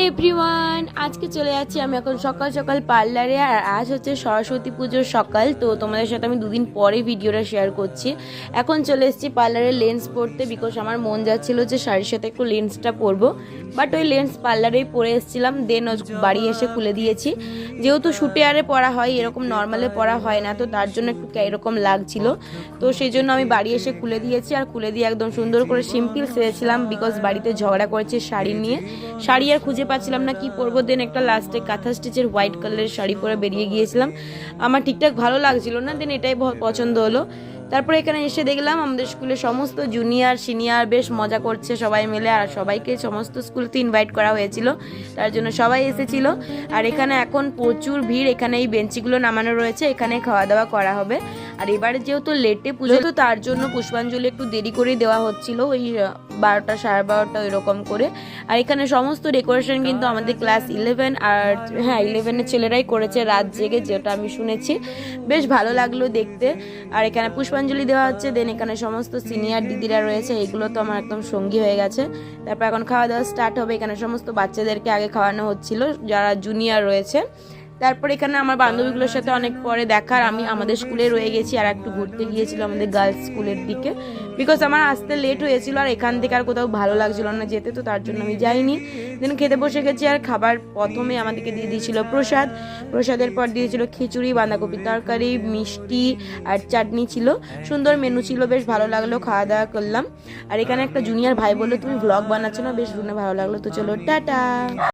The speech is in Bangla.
এভরিওয়ান, আজকে চলে যাচ্ছি আমি এখন সকাল সকাল পার্লারে। আর আজ হচ্ছে সরস্বতী পুজোর সকাল, তো তোমাদের সাথে আমি দুদিন পরে ভিডিওটা শেয়ার করছি। এখন চলে এসেছি পার্লারে লেন্স পরতে, বিকজ আমার মন যাচ্ছিল যে শাড়ির সাথে একটু লেন্সটা পরবো, বাট ওই লেন্স পার্লারেই পরে এসেছিলাম, দেন বাড়ি এসে খুলে দিয়েছি। যেহেতু শুটে আরে পরা হয়, এরকম নর্মালে পরা হয় না, তো তার জন্য একটু এরকম লাগছিল, তো সেই জন্য আমি বাড়ি এসে খুলে দিয়েছি। আর খুলে দিয়ে একদম সুন্দর করে সিম্পল সেরেছিলাম, বিকজ বাড়িতে ঝগড়া করেছে শাড়ি নিয়ে। শাড়ি আর খুঁজে পাচ্ছিলাম না কি পরবো, দেন একটা লাস্টে কাঁথা স্টিচের হোয়াইট কালারের শাড়ি পরে বেরিয়ে গিয়েছিলাম। আমার ঠিকঠাক ভালো লাগছিল না, দেন এটাই পছন্দ হলো। তারপরে এখানে এসে দেখলাম আমাদের স্কুলে সমস্ত জুনিয়র সিনিয়র বেশ মজা করছে সবাই মিলে, আর সবাইকে সমস্ত স্কুলতে ইনভাইট করা হয়েছিল, তার জন্য সবাই এসেছিল। আর এখানে এখন প্রচুর ভিড়, এখানে এই বেঞ্চিগুলো নামানো রয়েছে, এখানে খাওয়া দাওয়া করা হবে। আর এবারে যেহেতু লেটে পুজো, তো তার জন্য পুষ্পাঞ্জলি একটু দেরি করেই দেওয়া হচ্ছিল, ওই 12টা 12:30 এরকম করে। আর এখানে সমস্ত ডেকোরেশন কিন্তু আমাদের ক্লাস 11 আর 11-এর ছেলেরাই করেছে রাত জেগে, যেটা আমি শুনেছি। বেশ ভালো লাগলো দেখতে। আর এখানে পুষ্পাঞ্জলি দেওয়া হচ্ছে, দেন এখানে সমস্ত সিনিয়র দিদিরা রয়েছে, এগুলো তো আমার একদম সঙ্গী হয়ে গেছে। তারপর এখন খাওয়া দাওয়া স্টার্ট হবে। এখানে সমস্ত বাচ্চাদেরকে আগে খাওয়ানো হচ্ছিল যারা জুনিয়র রয়েছে। তারপর এখানে আমার বান্ধবীগুলোর সাথে অনেক পরে দেখার আমি আমাদের স্কুলে রয়ে গেছি, আর একটু ঘুরতে গিয়েছিল আমাদের গার্লস স্কুলের দিকে, বিকজ আমার আসতে লেট হয়েছিল, আর এখান থেকে আর কোথাও ভালো লাগছিল না যেতে, তো তার জন্য আমি যাইনি। দেন খেতে বসে গেছি। আর খাবার প্রথমে আমাদেরকে দিয়ে দিয়েছিল প্রসাদের পর দিয়েছিল খিচুড়ি, বাঁধাকপির তরকারি, মিষ্টি আর চাটনি ছিল। সুন্দর মেনু ছিল, বেশ ভালো লাগলো, খাওয়া দাওয়া করলাম। আর এখানে একটা জুনিয়র ভাই বললো তুমি ভ্লগ বানাচ্ছ না, বেশ শুনে ভালো লাগলো। তো চলো টাটা।